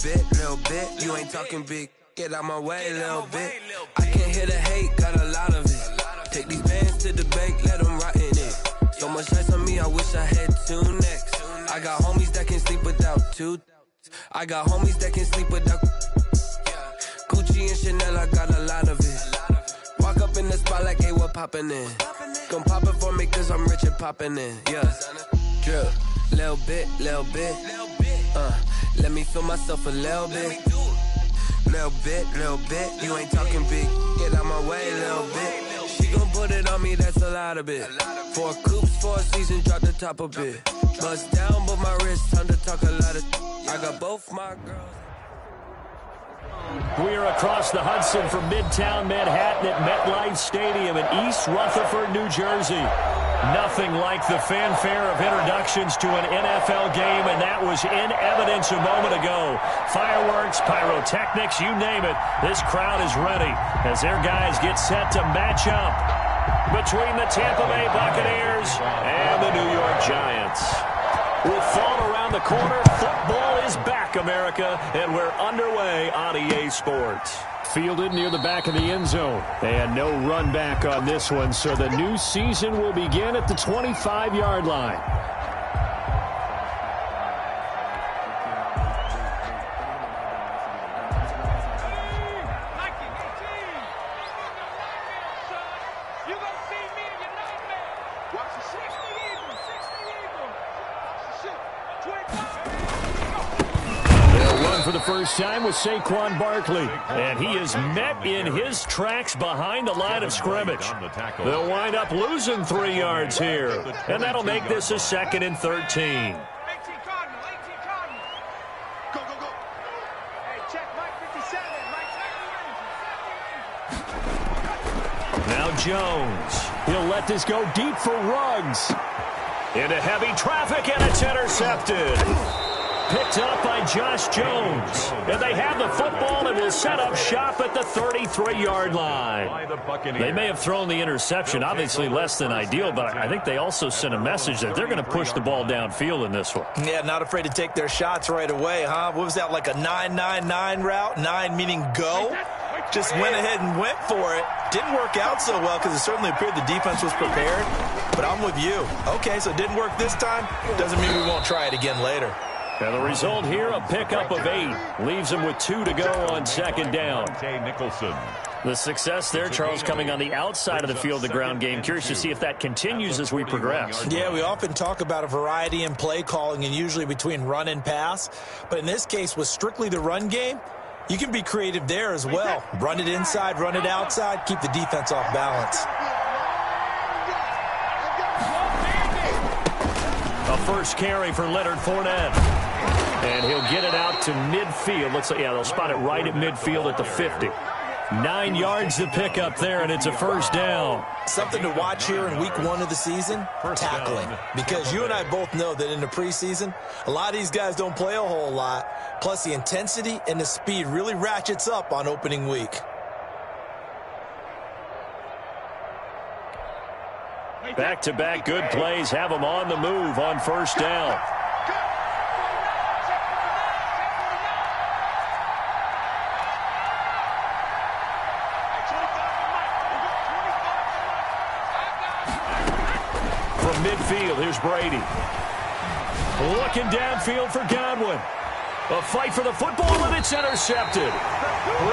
little bit. You ain't talking big. Get out my way, little bit. I can't hear the hate, got a lot of it. Take these bands to the bank, let them rot in it. So much ice on me, I wish I had 2 necks. I got homies that can sleep without 2. I got homies that can sleep without Gucci and Chanel, I got a lot of it. Walk up in the spot like, hey, what poppin' in? Gon' pop it for me cause I'm rich and poppin' in, yeah. Drip, little bit, let me feel myself a little bit. Little bit, you ain't talking big. Get out my way, little bit. She gon' put it on me, that's a lot of it. 4 coops, 4 seasons, drop the top a bit. Bust down, but my wrist, time to talk a lot of. I got both my girls. We are across the Hudson from Midtown Manhattan at MetLife Stadium in East Rutherford, New Jersey. Nothing like the fanfare of introductions to an NFL game, and that was in evidence a moment ago. Fireworks, pyrotechnics, you name it. This crowd is ready as their guys get set to match up between the Tampa Bay Buccaneers and the New York Giants. With fall around the corner, football is back, America, and we're underway on EA Sports. Fielded near the back of the end zone. And no run back on this one, so the new season will begin at the 25-yard line. For the first time with Saquon Barkley, and he is met in his tracks behind the line of scrimmage. They'll wind up losing 3 yards here, and that'll make this a 2nd and 13. Now Jones, he'll let this go deep for Ruggs. Into heavy traffic, and it's intercepted. Picked up by Josh Jones. And they have the football and will set up shop at the 33-yard line. They may have thrown the interception, obviously less than ideal, but I think they also sent a message that they're going to push the ball downfield in this one. Yeah, not afraid to take their shots right away, huh? What was that, like a 9-9-9 route? 9 meaning go? Just went ahead and went for it. Didn't work out so well because it certainly appeared the defense was prepared. But I'm with you. Okay, so it didn't work this time. Doesn't mean we won't try it again later. And the result here, a pickup of 8. Leaves them with 2 to go on 2nd down. The success there, Charles, coming on the outside of the field, the ground game. Curious to see if that continues as we progress. Yeah, we often talk about a variety in play calling and usually between run and pass. But in this case, with strictly the run game, you can be creative there as well. Run it inside, run it outside, keep the defense off balance. A first carry for Leonard Fournette. And he'll get it out to midfield. Looks like, yeah, they'll spot it right at midfield at the 50. 9 yards to pick up there, and it's a first down. Something to watch here in week 1 of the season, tackling. Because you and I both know that in the preseason, a lot of these guys don't play a whole lot. Plus, the intensity and the speed really ratchets up on opening week. Back-to-back good plays have them on the move on first down. From midfield, here's Brady. Looking downfield for Godwin. A fight for the football, and it's intercepted.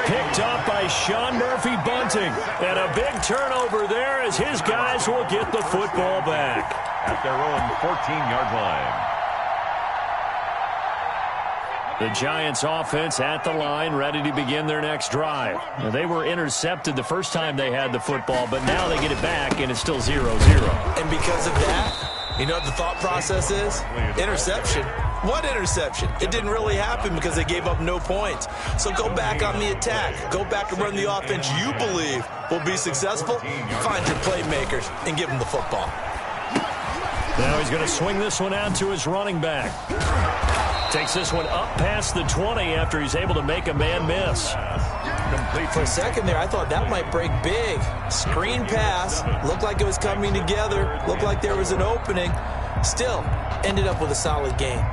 Picked up by Sean Murphy-Bunting. And a big turnover there as his guys will get the football back. At their own 14-yard line. The Giants offense at the line, ready to begin their next drive. Now, they were intercepted the first time they had the football, but now they get it back, and it's still 0-0. And because of that, you know what the thought process is? Interception. What interception? It didn't really happen because they gave up no points. So go back on the attack. Go back and run the offense you believe will be successful. Find your playmakers and give them the football. Now he's going to swing this one out to his running back. Takes this one up past the 20 after he's able to make a man miss. For a second there, I thought that might break big. Screen pass. Looked like it was coming together. Looked like there was an opening. Still, ended up with a solid game.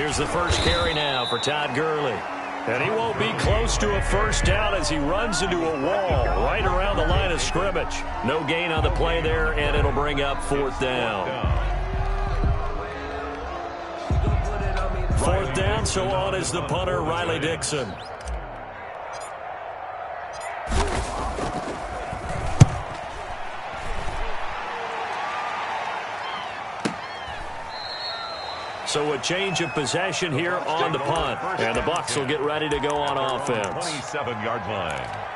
Here's the first carry now for Todd Gurley. And he won't be close to a first down as he runs into a wall right around the line of scrimmage. No gain on the play there, and it'll bring up 4th down. 4th down, so on is the punter, Riley Dixon. So a change of possession here on the punt. And the Bucs will get ready to go on offense. 27-yard line.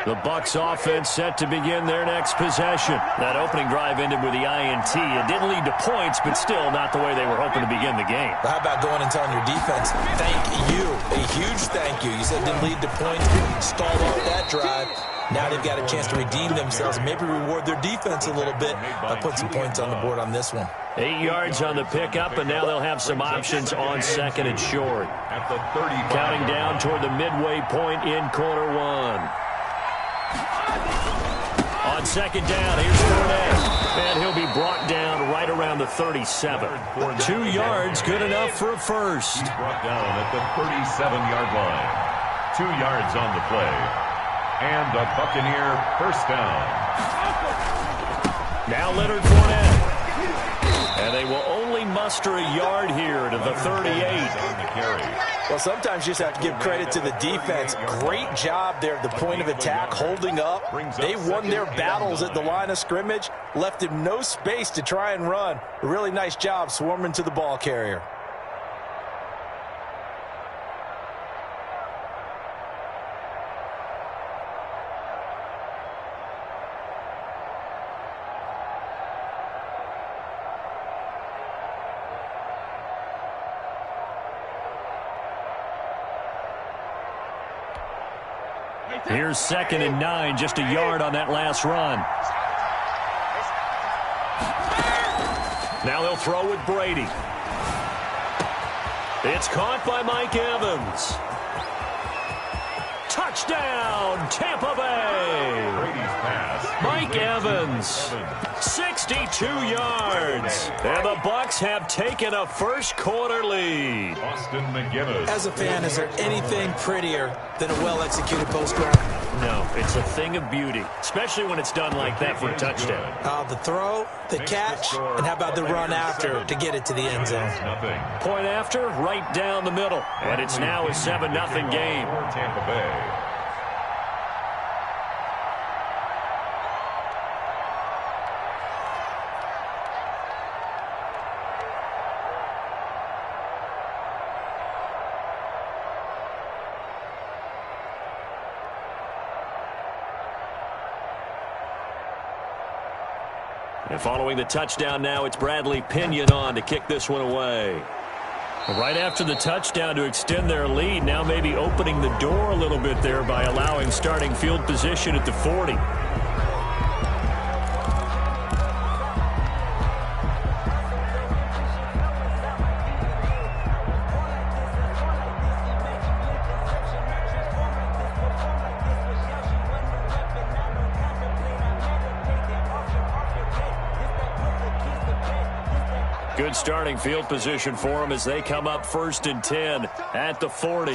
The Bucs offense set to begin their next possession. That opening drive ended with the INT. It didn't lead to points, but still not the way they were hoping to begin the game. How about going and telling your defense, thank you, a huge thank you. You said it didn't lead to points, stalled off that drive. Now they've got a chance to redeem themselves and maybe reward their defense a little bit by putting some points on the board on this one. 8 yards on the pickup, and now they'll have some options on 2nd and short. At the 35. Counting down toward the midway point in quarter 1. On 2nd down, here's Fournette. And he'll be brought down right around the 37. 2 yards, good enough for a first. He's brought down at the 37-yard line. 2 yards on the play. And a Buccaneer first down. Now Leonard Fournette. And they will only muster a yard here to the 38. On the carry. Well, sometimes you just have to give credit to the defense. Great job there at the point of attack, holding up. They won their battles at the line of scrimmage, left him no space to try and run. A really nice job swarming to the ball carrier. Here's 2nd and 9, just a yard on that last run. Now they'll throw with Brady. It's caught by Mike Evans. Touchdown, Tampa Bay. Brady's pass. Mike Evans, 62 yards. And the Bucs have taken a first-quarter lead. Austin McGinnis. As a fan, is there anything prettier than a well-executed post route? No, it's a thing of beauty, especially when it's done like that for a touchdown. The throw, the catch, and how about the run after to get it to the end zone? Point after, right down the middle. And it's now a 7-0 game. Tampa Bay. And following the touchdown now, it's Bradley Pinion on to kick this one away. Right after the touchdown to extend their lead, now maybe opening the door a little bit there by allowing starting field position at the 40. Good starting field position for them as they come up 1st and 10 at the 40.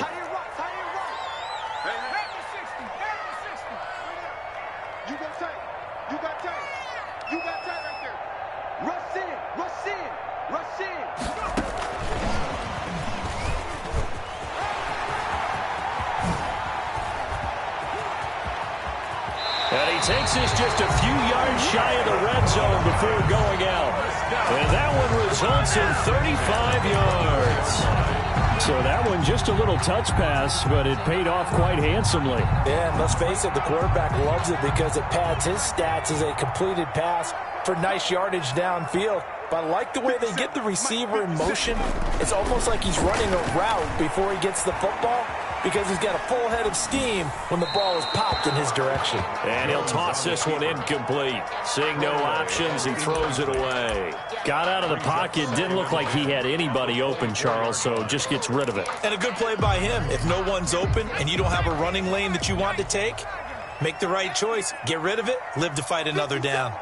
And he takes this just a few yards shy of the red zone before going out. And that one results in 35 yards. So that one just a little touch pass, but it paid off quite handsomely. Yeah, and let's face it, the quarterback loves it because it pads his stats as a completed pass for nice yardage downfield. But I like the way they get the receiver in motion. It's almost like he's running a route before he gets the football. because he's got a full head of steam when the ball is popped in his direction. And he'll toss this one incomplete. Seeing no options, he throws it away. Got out of the pocket, didn't look like he had anybody open, Charles, so just gets rid of it. And a good play by him. If no one's open and you don't have a running lane that you want to take, make the right choice. Get rid of it. Live to fight another down.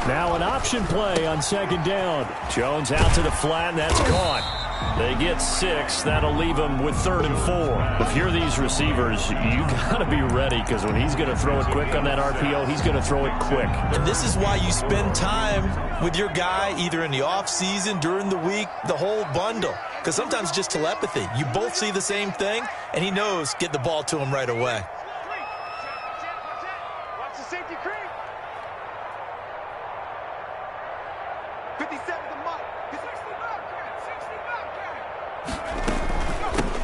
Now an option play on second down. Jones out to the flat, and that's caught. They get 6. That'll leave them with 3rd and 4. If you're these receivers, you got to be ready, because when he's going to throw it quick on that RPO, he's going to throw it quick. And this is why you spend time with your guy either in the offseason, during the week, the whole bundle. Because sometimes just telepathy. You both see the same thing, and he knows get the ball to him right away. Watch the safety creep. 57 the mark. 60 back. 60 back.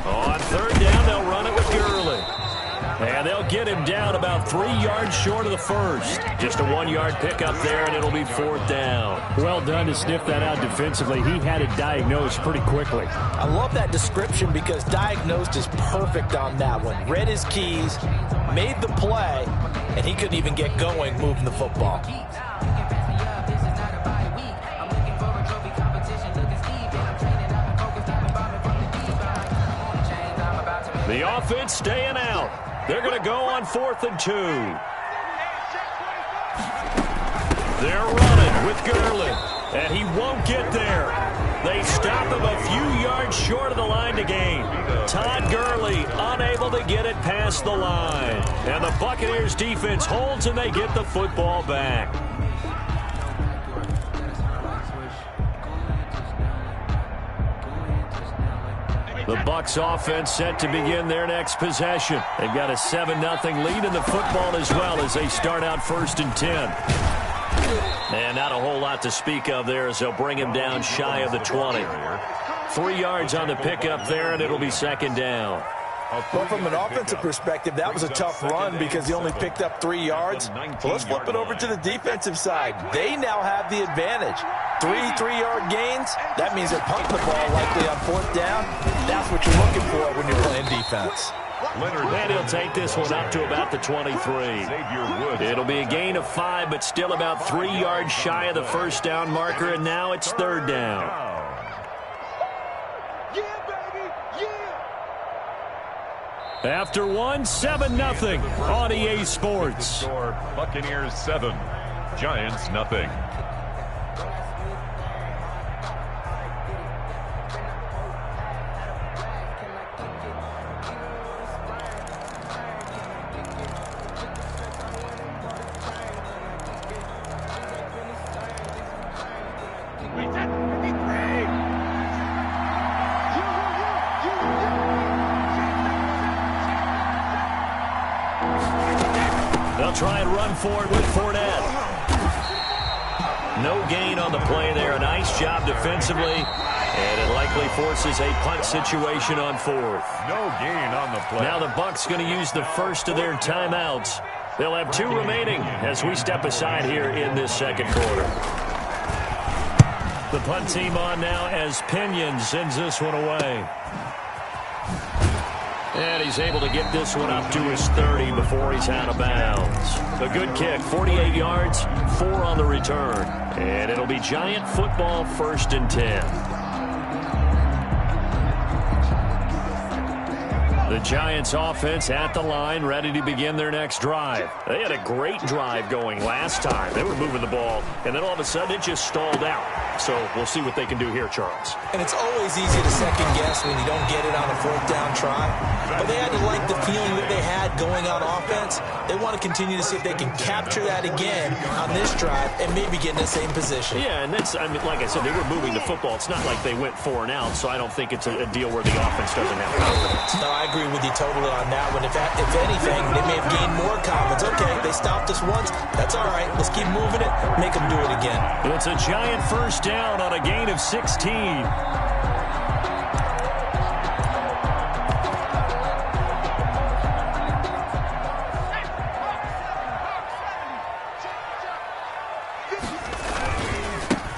On 3rd down, they'll run it with Gurley. And they'll get him down about 3 yards short of the first. Just a 1-yard pickup there, and it'll be 4th down. Well done to sniff that out defensively. He had it diagnosed pretty quickly. I love that description because diagnosed is perfect on that one. Read his keys, made the play, and he couldn't even get going moving the football. The offense staying out. They're going to go on 4th and 2. They're running with Gurley, and he won't get there. They stop him a few yards short of the line to gain. Todd Gurley unable to get it past the line. And the Buccaneers defense holds, and they get the football back. The Bucs offense set to begin their next possession. They've got a 7-0 lead in the football as well as they start out 1st and 10. And not a whole lot to speak of there as they'll bring him down shy of the 20. 3 yards on the pickup there, and it'll be 2nd down. Well, from an offensive perspective, that was a tough run because he only picked up 3 yards. Well, let's flip it over to the defensive side. They now have the advantage. 3 3-yard gains. That means they're punting the ball likely on 4th down. That's what you're looking for when you're playing defense. And he'll take this one up to about the 23. It'll be a gain of 5, but still about 3 yards shy of the 1st down marker, and now it's 3rd down. After one, 7-0 on EA Sports. Buccaneers 7, Giants nothing. They'll try and run for it with Fournette. No gain on the play there. A nice job defensively. And it likely forces a punt situation on 4th. No gain on the play. Now the Bucs going to use the first of their timeouts. They'll have 2 remaining as we step aside here in this 2nd quarter. The punt team on now as Pinion sends this one away. And he's able to get this one up to his 30 before he's out of bounds. A good kick, 48 yards, 4 on the return. And it'll be Giant football 1st and 10. The Giants offense at the line, ready to begin their next drive. They had a great drive going last time. They were moving the ball, and then all of a sudden it just stalled out. So we'll see what they can do here, Charles. And it's always easy to second guess when you don't get it on a 4th down try. But they had to like the feeling that they had going on offense. They want to continue to see if they can capture that again on this drive and maybe get in the same position. Yeah, and that's, I mean, like I said, they were moving the football. It's not like they went 4 and out, so I don't think it's a deal where the offense doesn't have confidence. No, I agree with you totally on that one. If anything, they may have gained more confidence. Okay, they stopped us once. That's all right. Let's keep moving it. Make them do it again. It's a Giant 1st down on a gain of 16.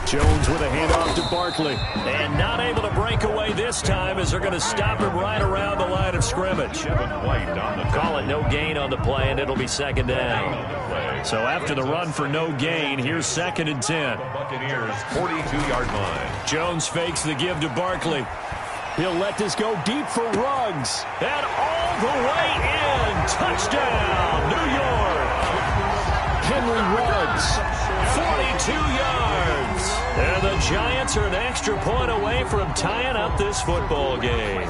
Jones with a handoff to Barkley. And not able to break away this time as they're going to stop him right around the line of scrimmage. Call it no gain on the play, and it'll be second down. So after the run for no gain, here's 2nd and 10. Buccaneers 42-yard line. Jones fakes the give to Barkley. He'll let this go deep for Ruggs. And all the way in. Touchdown, New York. Henry Ruggs, 42 yards. And the Giants are an extra point away from tying up this football game.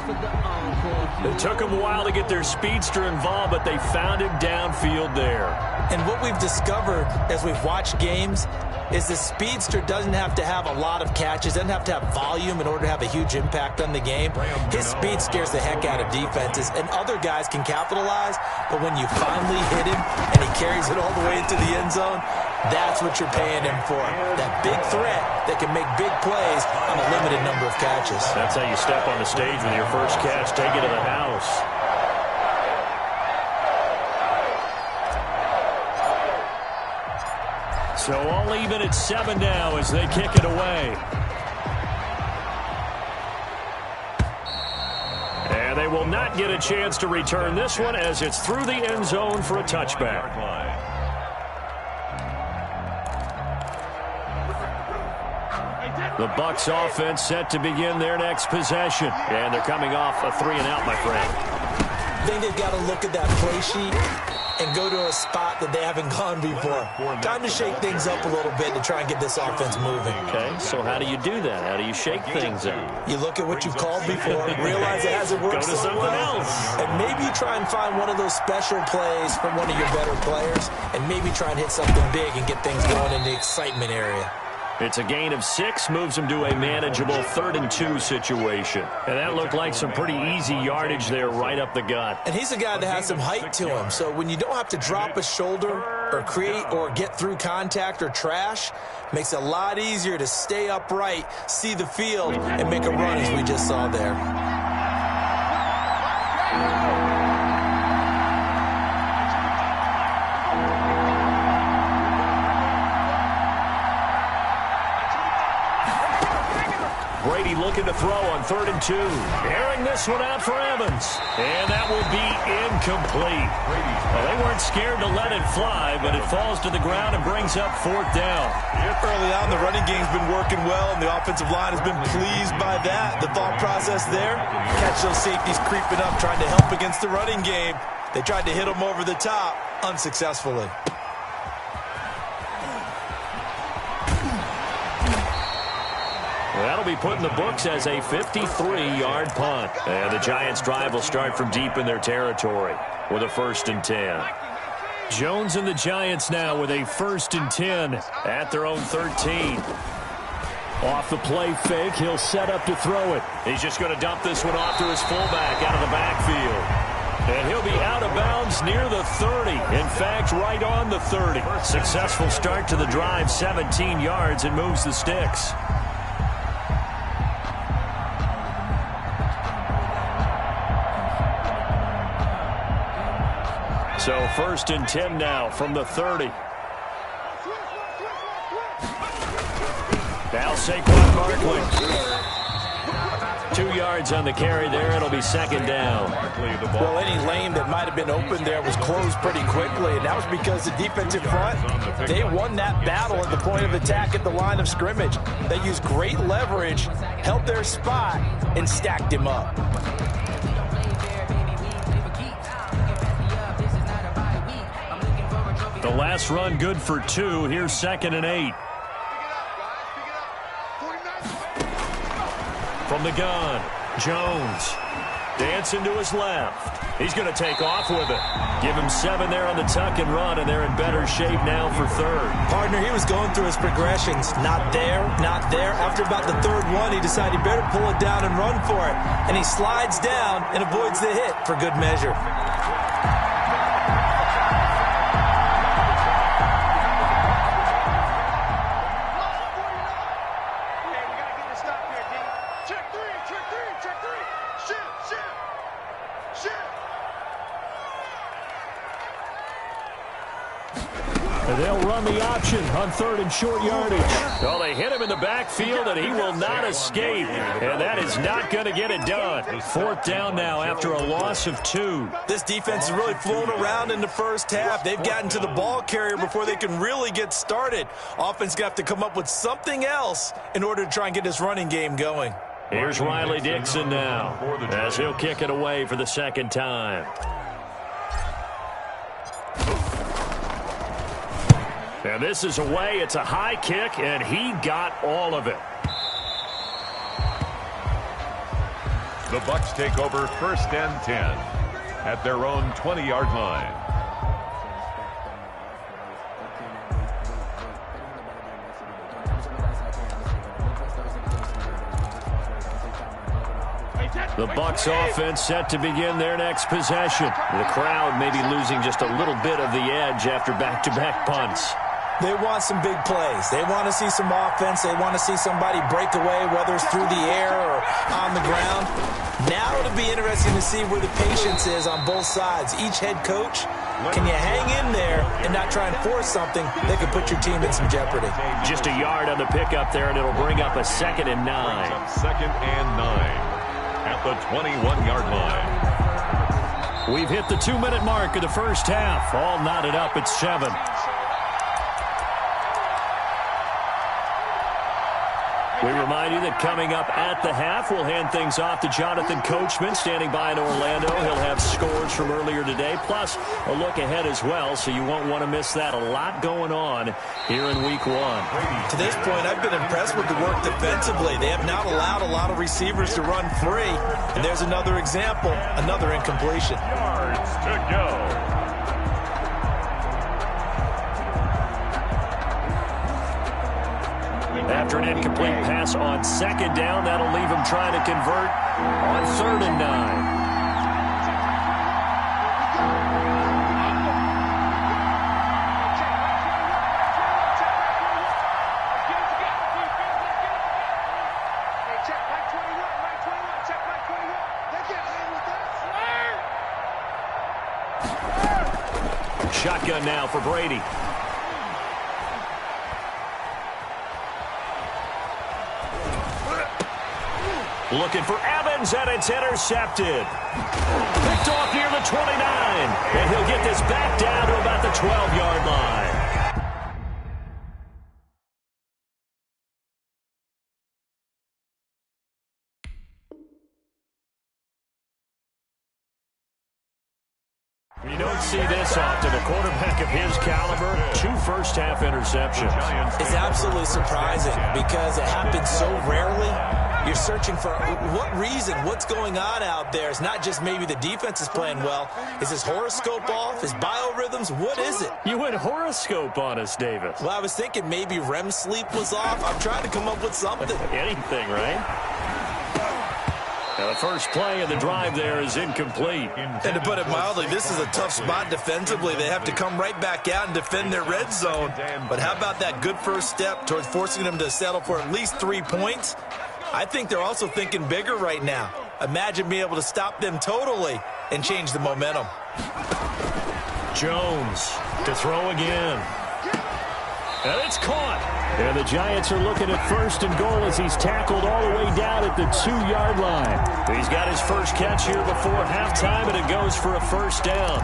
It took them a while to get their speedster involved, but they found him downfield there. And what we've discovered as we've watched games is the speedster doesn't have to have a lot of catches, doesn't have to have volume in order to have a huge impact on the game. His speed scares the heck out of defenses, and other guys can capitalize, but when you finally hit him and he carries it all the way into the end zone, that's what you're paying him for. That big threat that can make big plays on a limited number of catches. That's how you step on the stage with your first catch, take it to the house. So all even at 7 now as they kick it away. And they will not get a chance to return this one as it's through the end zone for a touchback. The Bucs offense set to begin their next possession. And they're coming off a 3-and-out, my friend. I think they've got to look at that play sheet and go to a spot that they haven't gone before. Time to shake things up a little bit to try and get this offense moving. Okay, so how do you do that? How do you shake things up? You look at what you've called before, realize it hasn't worked Go to so something well, else. and maybe you try and find one of those special plays from one of your better players, and maybe try and hit something big and get things going in the excitement area. It's a gain of 6, moves them to a manageable 3rd and 2 situation. And that looked like some pretty easy yardage there right up the gut. And he's a guy that has some height to him, so when you don't have to drop a shoulder or create or get through contact or trash, makes it a lot easier to stay upright, see the field, and make a run as we just saw there. Brady looking to throw on 3rd and 2. Airing this one out for Evans. And that will be incomplete. Well, they weren't scared to let it fly, but it falls to the ground and brings up 4th down. Early on, the running game's been working well, and the offensive line has been pleased by that. The thought process there, catch those safeties creeping up, trying to help against the running game. They tried to hit them over the top, unsuccessfully. That'll be put in the books as a 53-yard punt. And the Giants' drive will start from deep in their territory with a 1st and 10. Jones and the Giants now with a 1st and 10 at their own 13. Off the play fake, he'll set up to throw it. He's just going to dump this one off to his fullback out of the backfield. And he'll be out of bounds near the 30. In fact, right on the 30. Successful start to the drive, 17 yards, and moves the sticks. So 1st and 10 now from the 30. Now Saquon Barkley. 2 yards on the carry there. It'll be 2nd down. Well, any lane that might have been open there was closed pretty quickly, and that was because the defensive front, they won that battle at the point of attack at the line of scrimmage. They used great leverage, held their spot, and stacked him up. The last run good for 2. Here's 2nd and 8. From the gun, Jones dancing to his left. He's going to take off with it. Give him 7 there on the tuck and run, and they're in better shape now for 3rd. Partner, he was going through his progressions. Not there, not there. After about the 3rd one, he decided he better pull it down and run for it. And he slides down and avoids the hit for good measure. They'll run on the option on 3rd and short yardage. Well, they hit him in the backfield, and he will not escape. And that is not going to get it done. 4th down now after a loss of 2. This defense is really flown around in the first half. They've gotten to the ball carrier before they can really get started. Offense got to come up with something else in order to try and get this running game going. Here's Riley Dixon now as he'll kick it away for the 2nd time. And this is away. It's a high kick, and he got all of it. The Bucs take over 1st and 10 at their own 20-yard line. The Bucs offense set to begin their next possession. The crowd may be losing just a little bit of the edge after back-to-back punts. They want some big plays. They want to see some offense. They want to see somebody break away, whether it's through the air or on the ground. Now it'll be interesting to see where the patience is on both sides. Each head coach, can you hang in there and not try and force something that could put your team in some jeopardy? Just a yard on the pickup there, and it'll bring up a 2nd and 9. 2nd and 9 at the 21-yard line. We've hit the 2-minute mark of the first half. All knotted up at 7. We remind you that coming up at the half, we'll hand things off to Jonathan Coachman, standing by in Orlando. He'll have scores from earlier today, plus a look ahead as well, so you won't want to miss that. A lot going on here in Week 1. To this point, I've been impressed with the work defensively. They have not allowed a lot of receivers to run free. And there's another example, another incompletion. Yards to go. After an incomplete pass on 2nd down, that'll leave him trying to convert on 3rd and 9. Shotgun now for Brady. Looking for Evans, and it's intercepted. Picked off near the 29, and he'll get this back down to about the 12-yard line. You don't see this often. A quarterback of his caliber, 2 first-half interceptions. It's absolutely surprising because it happens so rarely. You're searching for what reason, what's going on out there. It's not just maybe the defense is playing well. Is his horoscope off? His biorhythms? What is it? You went horoscope on us, Davis. Well, I was thinking maybe REM sleep was off. I'm trying to come up with something. Anything, right? Now the first play of the drive there is incomplete. And to put it mildly, this is a tough spot defensively. They have to come right back out and defend their red zone. But how about that good first step towards forcing them to settle for at least 3 points? I think they're also thinking bigger right now. Imagine being able to stop them totally and change the momentum. Jones to throw again. And it's caught. And the Giants are looking at 1st and goal as he's tackled all the way down at the 2-yard line. He's got his first catch here before halftime, and it goes for a 1st down.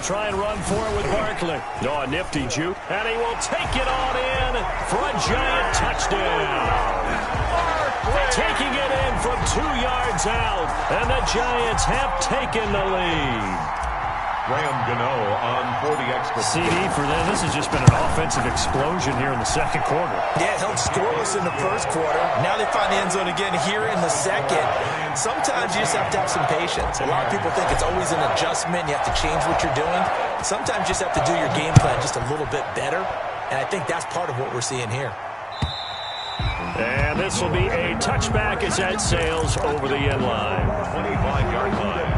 Try and run for it with Barkley. Oh, a nifty juke. And he will take it on in for a Giant touchdown. Taking it in from 2 yards out. And the Giants have taken the lead. Graham Gano on for the extra CD for them. This has just been an offensive explosion here in the 2nd quarter. Yeah, held scoreless in the 1st quarter. Now they find the end zone again here in the 2nd. Sometimes you just have to have some patience. A lot of people think it's always an adjustment. You have to change what you're doing. Sometimes you just have to do your game plan just a little bit better. And I think that's part of what we're seeing here. And this will be a touchback as that sails over the end line. 25-yard line.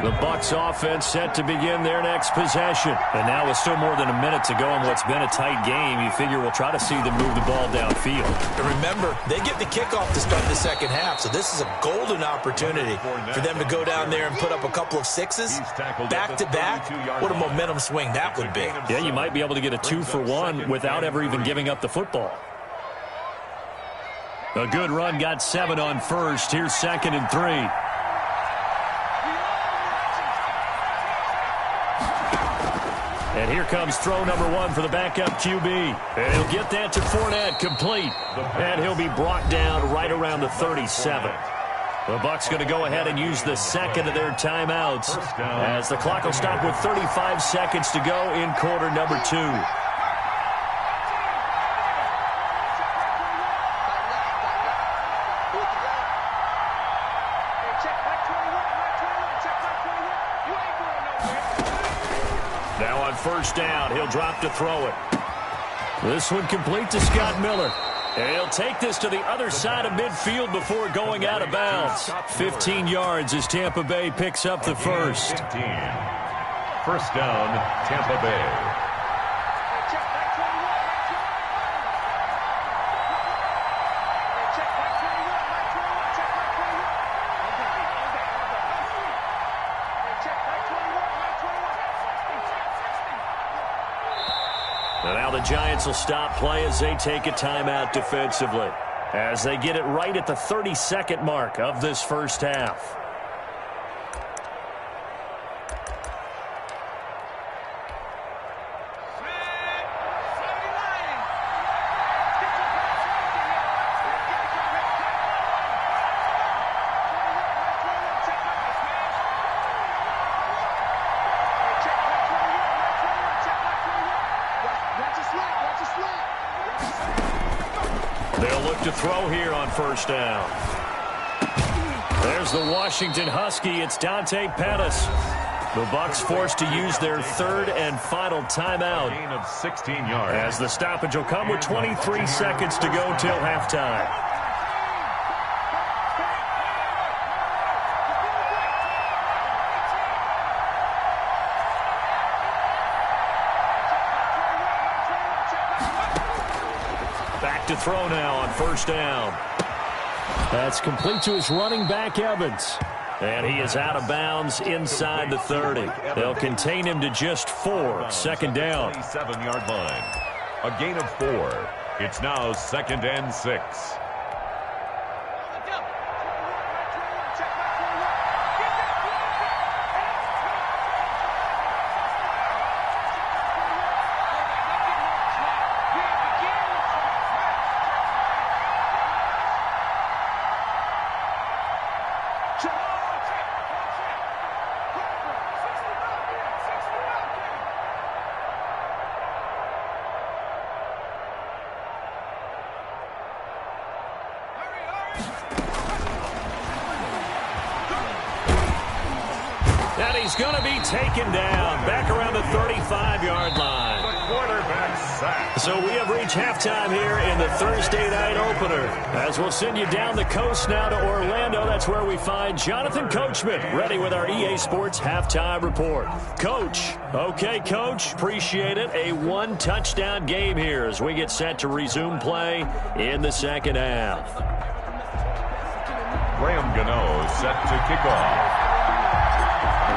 The Bucs offense set to begin their next possession. And now with still more than a minute to go in what's been a tight game, you figure we'll try to see them move the ball downfield. And remember, they get the kickoff to start the second half, so this is a golden opportunity for them to go down there and put up a couple of sixes back-to-back. What a momentum swing that would be. Yeah, you might be able to get a 2-for-1 without ever even giving up the football. A good run got 7 on first. Here's 2nd and 3. And here comes throw number 1 for the backup QB. And he'll get that to Fournette, complete. And he'll be brought down right around the 37. The Bucs going to go ahead and use the second of their timeouts as the clock will stop with 35 seconds to go in quarter number 2. Now on first down, he'll drop to throw it. This one complete to Scott Miller. And he'll take this to the other side of midfield before going out of bounds. 15 yards as Tampa Bay picks up the first. 15. First down, Tampa Bay. Now the Giants will stop play as they take a timeout defensively, as they get it right at the 32nd mark of this first half. They'll look to throw here on first down. There's the Washington Husky. It's Dante Pettis. The Bucs forced to use their third and final timeout. Gain of 16 yards. As the stoppage will come with 23 seconds to go till halftime. Back to throw now on first down. That's complete to his running back, Evans. And he is out of bounds inside the 30. They'll contain him to just 4. Second down. 27-yard line. A gain of 4. It's now 2nd and 6. And he's going to be taken down back around the 35-yard line. The quarterback sack. So we have reached halftime here in the Thursday night opener. As we'll send you down the coast now to Orlando. That's where we find Jonathan Coachman ready with our EA Sports halftime report. Coach. Okay, Coach. Appreciate it. A one-touchdown game here as we get set to resume play in the second half. Graham Gano set to kick off.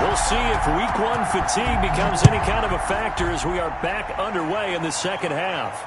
We'll see if week 1 fatigue becomes any kind of a factor as we are back underway in the second half.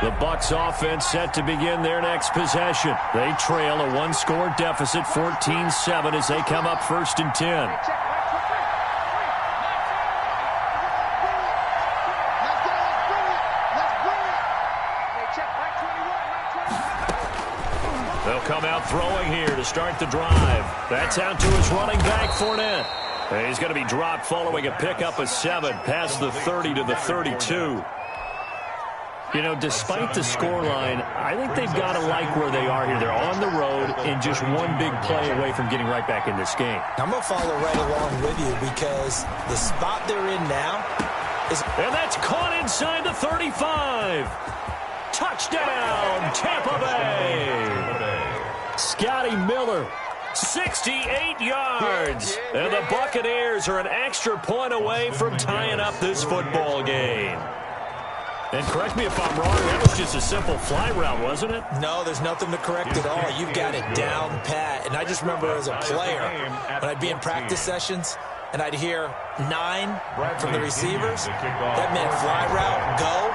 The Bucs offense set to begin their next possession. They trail a one-score deficit, 14-7, as they come up 1st and 10. They'll come out throwing here to start the drive. That's out to his running back, Fournette. He's going to be dropped following a pickup of 7 past the 30 to the 32. You know, despite the scoreline, I think they've got to like where they are here. They're on the road and just one big play away from getting right back in this game. I'm going to follow right along with you because the spot they're in now is... And that's caught inside the 35. Touchdown, Tampa Bay. Scotty Miller, 68 yards. And the Buccaneers are an extra point away from tying up this football game. And correct me if I'm wrong, that was just a simple fly route, wasn't it? No, there's nothing to correct at all. You've got it down pat. And I just remember as a player, when I'd be in practice sessions, and I'd hear 9 from the receivers, that meant fly route, go,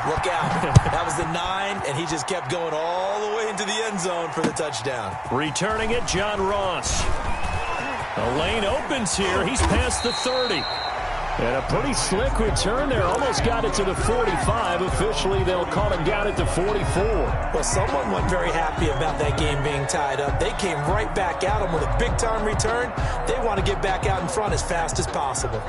look out. That was the 9, and he just kept going all the way into the end zone for the touchdown. Returning it, John Ross. The lane opens here. He's past the 30. And a pretty slick return there. Almost got it to the 45. Officially, they'll call him down at the 44. Well, someone wasn't very happy about that game being tied up. They came right back at him with a big-time return. They want to get back out in front as fast as possible.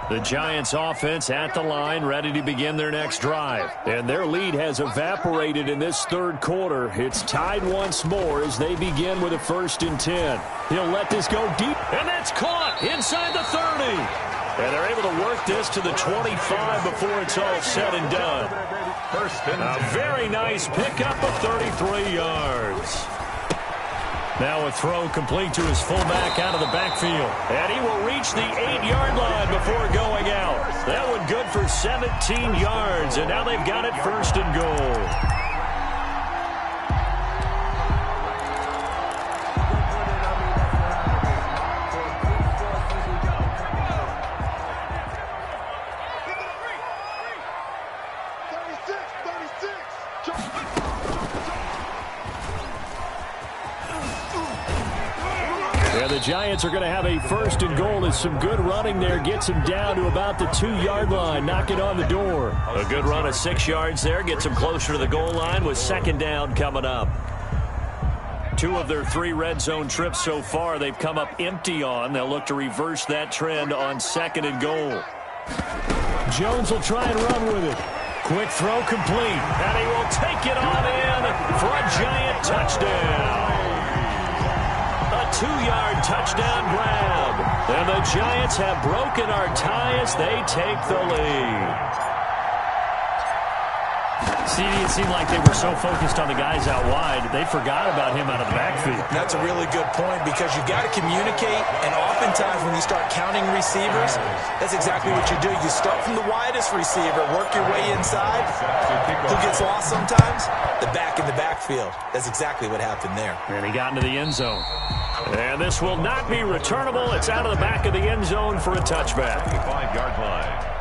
The Giants offense at the line, ready to begin their next drive. And their lead has evaporated in this third quarter. It's tied once more as they begin with a 1st and 10. He'll let this go deep, and that's caught inside the 30. And they're able to work this to the 25 before it's all said and done. A very nice pickup of 33 yards. Now a throw complete to his fullback out of the backfield. And he will reach the 8-yard line before going out. That one good for 17 yards. And now they've got it 1st and goal. The Giants are going to have a 1st and goal as some good running there gets him down to about the 2-yard line. Knock it on the door. A good run of 6 yards there gets him closer to the goal line with 2nd down coming up. 2 of their 3 red zone trips so far they've come up empty on. They'll look to reverse that trend on 2nd and goal. Jones will try and run with it. Quick throw complete. And he will take it on in for a Giant touchdown. 2-yard touchdown grab. And the Giants have broken our tie as they take the lead. CD, it seemed like they were so focused on the guys out wide, they forgot about him out of the backfield. That's a really good point because you've got to communicate, and oftentimes when you start counting receivers, that's exactly what you do. You start from the widest receiver, work your way inside. Who gets lost sometimes? The back in the backfield. That's exactly what happened there. And he got into the end zone. And this will not be returnable. It's out of the back of the end zone for a touchback. 5-yard line.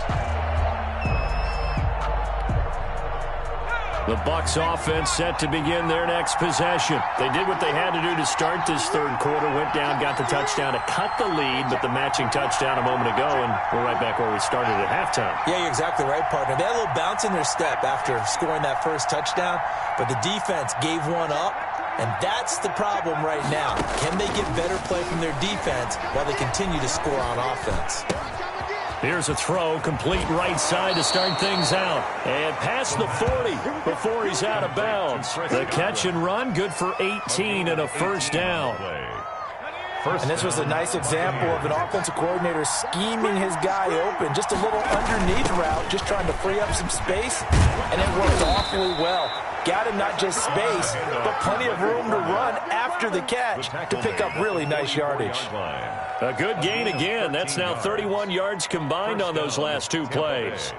The Bucs offense set to begin their next possession. They did what they had to do to start this third quarter. Went down, got the touchdown to cut the lead, but the matching touchdown a moment ago, and we're right back where we started at halftime. Yeah, you're exactly right, partner. They had a little bounce in their step after scoring that first touchdown, but the defense gave one up, and that's the problem right now. Can they get better play from their defense while they continue to score on offense? Here's a throw, complete right side to start things out. And past the 40 before he's out of bounds. The catch and run, good for 18 and a 1st down. And this was a nice example of an offensive coordinator scheming his guy open. Just a little underneath route, just trying to free up some space, and it worked awfully well. Got him not just space, but plenty of room to run after the catch to pick up really nice yardage. A good gain again. That's now 31 yards combined on those last 2 plays.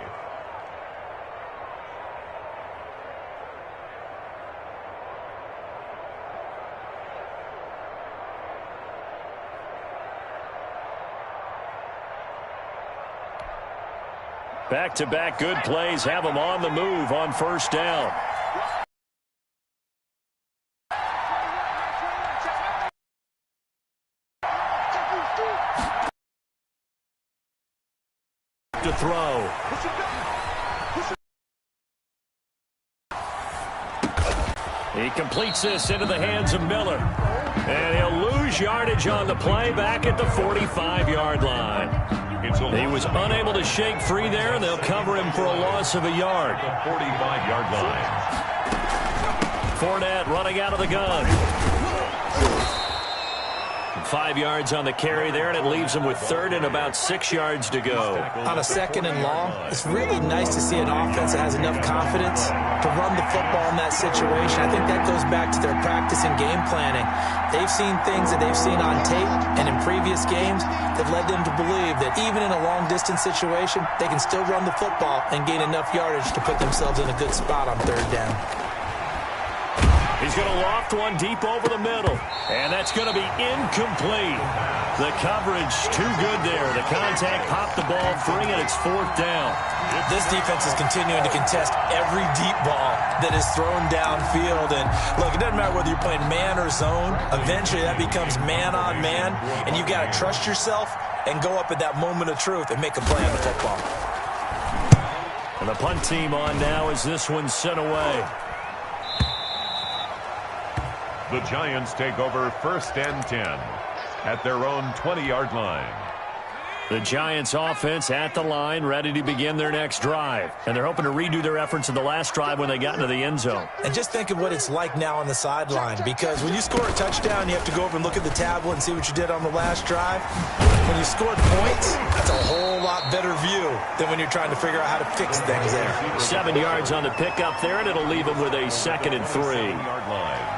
Back-to-back good plays have them on the move on 1st down. To throw. He completes this into the hands of Miller. And he'll lose yardage on the play back at the 45-yard line. He was unable to shake free there, and they'll cover him for a loss of a yard. 45-yard line. Fournette running out of the gun. 5 yards on the carry there, and it leaves him with third and about 6 yards to go. On a second and long, it's really nice to see an offense that has enough confidence to run the football in that situation. I think that goes back to their practice and game planning. They've seen things that they've seen on tape and in previous games that led them to believe that even in a long-distance situation, they can still run the football and gain enough yardage to put themselves in a good spot on third down. He's going to loft one deep over the middle, and that's going to be incomplete. The coverage too good there. The contact popped the ball free, and it's fourth down. This defense is continuing to contest every deep ball that is thrown downfield. And look, it doesn't matter whether you're playing man or zone. Eventually, that becomes man on man, and you've got to trust yourself and go up at that moment of truth and make a play on the football. And the punt team on now as this one's sent away. The Giants take over 1st and 10 at their own 20-yard line. The Giants offense at the line, ready to begin their next drive. And they're hoping to redo their efforts in the last drive when they got into the end zone. And just think of what it's like now on the sideline, because when you score a touchdown, you have to go over and look at the tablet and see what you did on the last drive. When you scored points, that's a whole lot better view than when you're trying to figure out how to fix things there. 7 yards on the pickup there, and it'll leave them with a 2nd and 3.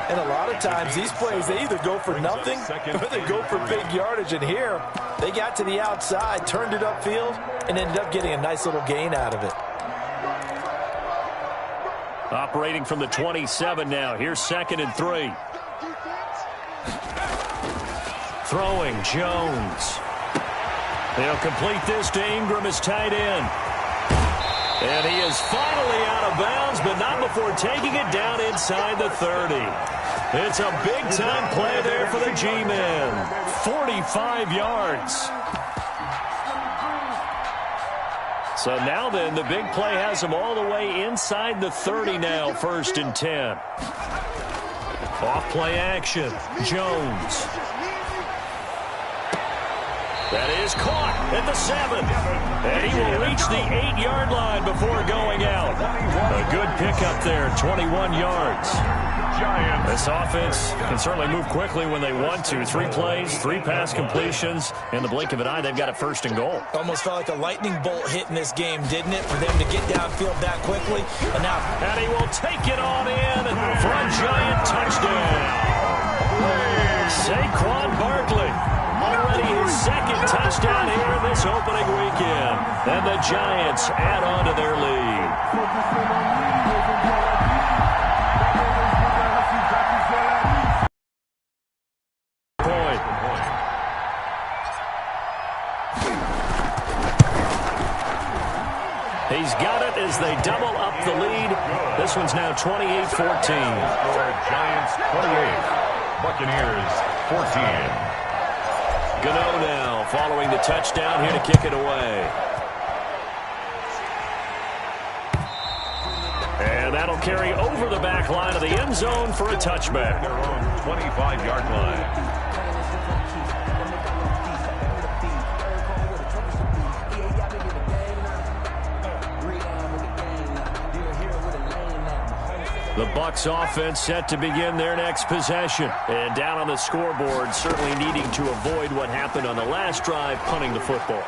And a lot of times, these plays, they either go for nothing or they go for big yardage. And here, they got to the outside, turned it upfield, and ended up getting a nice little gain out of it. Operating from the 27 now. Here's 2nd and 3. Throwing, Jones. They'll complete this to Ingram as tight end. And he is finally out of bounds, but not before taking it down inside the 30. It's a big-time play there for the G-men. 45 yards. So now then, the big play has them all the way inside the 30 now, 1st and 10. Off-play action, Jones. That is caught at the 7. And he will reach the 8-yard line before going out. A good pickup there, 21 yards. This offense can certainly move quickly when they want to. 3 plays, 3 pass completions. In the blink of an eye, they've got a 1st and goal. Almost felt like a lightning bolt hit in this game, didn't it? For them to get downfield that quickly. And he will take it on in for a Giant touchdown. Saquon Barkley. Already his 2nd touchdown here this opening weekend. And the Giants add on to their lead. Point. He's got it as they double up the lead. This one's now 28-14. Giants 28, Buccaneers 14. Gano now following the touchdown here to kick it away. And that'll carry over the back line of the end zone for a touchback. Their own 25-yard line. The Bucs offense set to begin their next possession. And down on the scoreboard, certainly needing to avoid what happened on the last drive, punting the football.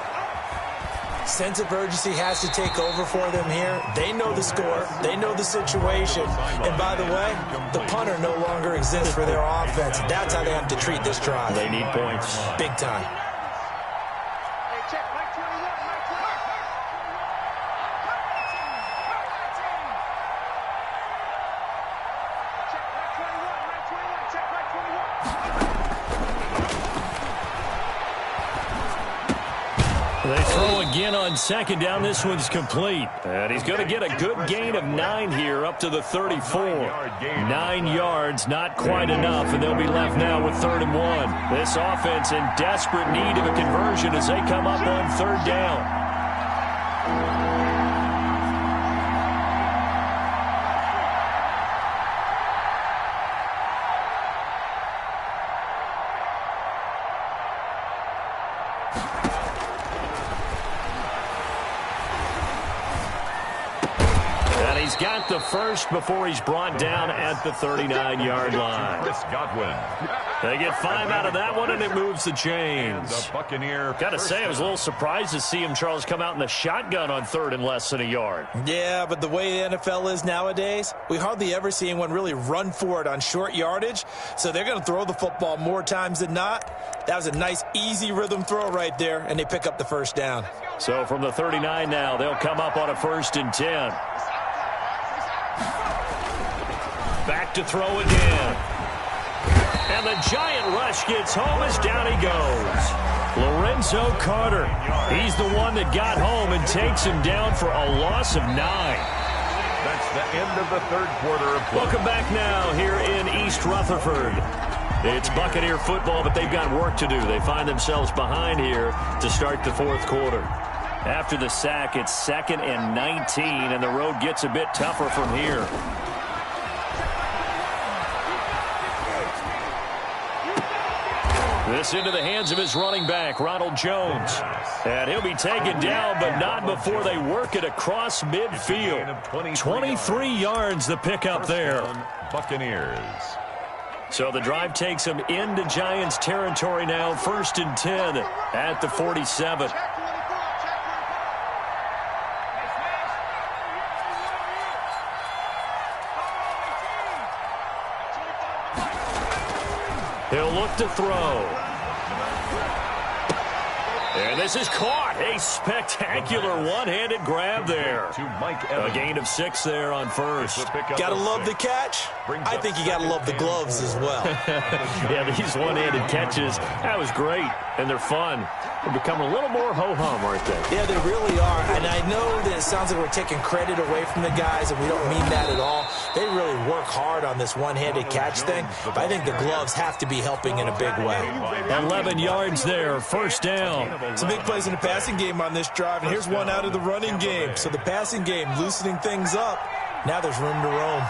Sense of urgency has to take over for them here. They know the score. They know the situation. And by the way, the punter no longer exists for their offense. That's how they have to treat this drive. They need points. Big time. They throw again on 2nd down. This one's complete. And he's going to get a good gain of 9 here up to the 34. 9 yards, not quite enough, and they'll be left now with 3rd and 1. This offense in desperate need of a conversion as they come up on 3rd down. And he's got the first before he's brought down at the 39-yard line. They get 5 out of that one, and it moves the chains. Got to say, I was a little surprised to see him, Charles, come out in the shotgun on 3rd and less than a yard. Yeah, but the way the NFL is nowadays, we hardly ever see anyone really run for it on short yardage. So they're going to throw the football more times than not. That was a nice, easy rhythm throw right there, and they pick up the first down. So from the 39 now, they'll come up on a 1st and 10. Back to throw again. And the giant rush gets home as down he goes. Lorenzo Carter. He's the one that got home and takes him down for a loss of 9. That's the end of the 3rd quarter of play. Welcome back now here in East Rutherford. It's Buccaneer football, but they've got work to do. They find themselves behind here to start the 4th quarter. After the sack, it's 2nd and 19, and the road gets a bit tougher from here. This into the hands of his running back, Ronald Jones. And he'll be taken down, but not before they work it across midfield. 23 yards the pickup there. Buccaneers. So the drive takes them into Giants territory now, 1st and 10 at the 47. He'll look to throw. And this is caught. A spectacular one-handed grab there. A gain of 6 there on 1st. Gotta love the catch. I think you gotta love the gloves as well. Yeah, these one-handed catches, that was great. And they're fun. They become a little more ho-hum, aren't they? Yeah, they really are. And I know that it sounds like we're taking credit away from the guys, and we don't mean that at all. They really work hard on this one-handed catch thing, but I think the gloves have to be helping in a big way. 11 yards there, 1st down. Some big plays in the passing game on this drive, and here's one out of the running game. So the passing game loosening things up. Now there's room to roam.